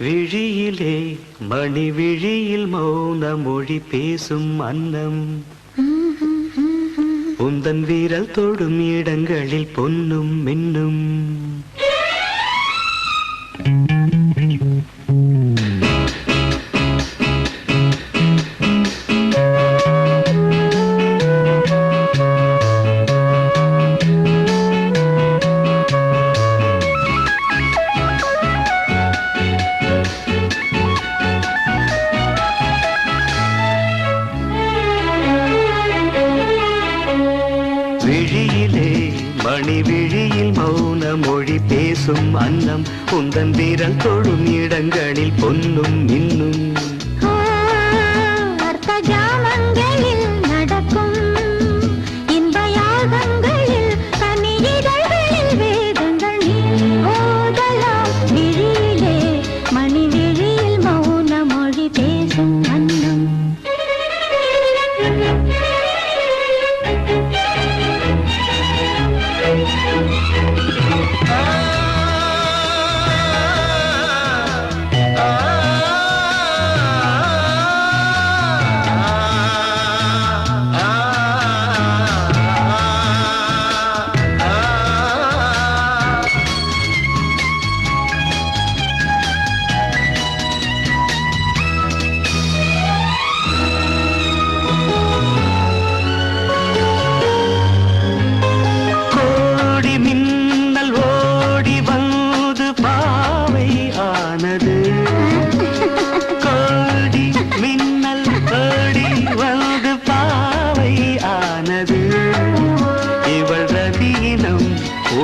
விழியிலே மணி விழியில் மௌன மொழி பேசும் அன்னம் உந்தன் வீரல் தொடும் இடங்களில் பொன்னும் மின்னும் விழியிலே மணி விழியில் மௌன மொழி பேசும் அன்னம் உந்தன் வீரல் தொடும் இடங்களில் பொன்னும் மின்னும் அர்த்தஜாமங்களில் நடக்கும் இன்ப யாகங்களில் கனியிதழ்களில் வேதங்கள் நீ ஓதலாம் விழியிலே மணி விழியில் மௌன மொழி பேசும் அன்னம்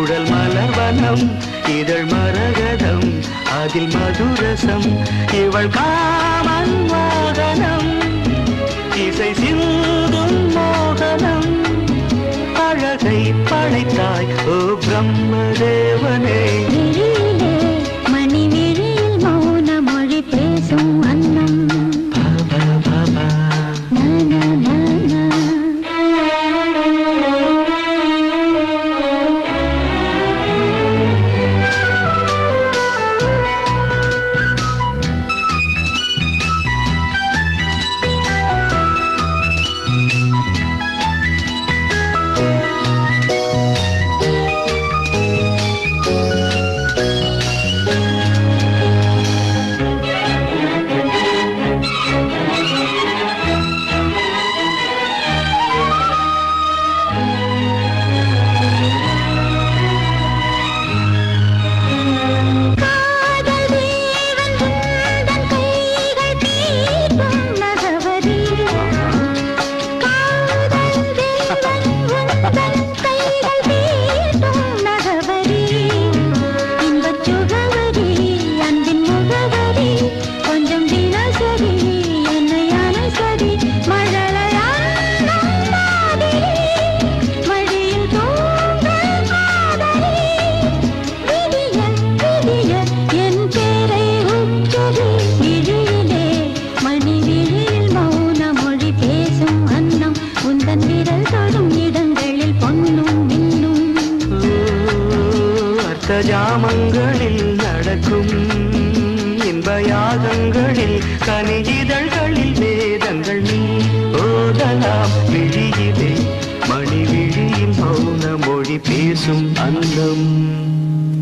உடல் மலர்வனம் இதழ் மரகதம் அதில் மதுரசம் இவள் காமன் வாகனம் இசை சிந்தும் மோகனம் அழகை படைத்தாய் ஓ பிரம்மதேவனே மணி விழியில் மௌன மொழி பேசும் அன்னம் ஜாமங்களில் நடக்கும் இன்ப யாகங்களில் கனியிதழ்களில் வேதங்கள் நீ ஓதலாம் விழியிலே மணி விழியில் மௌன மொழி பேசும் அன்னம்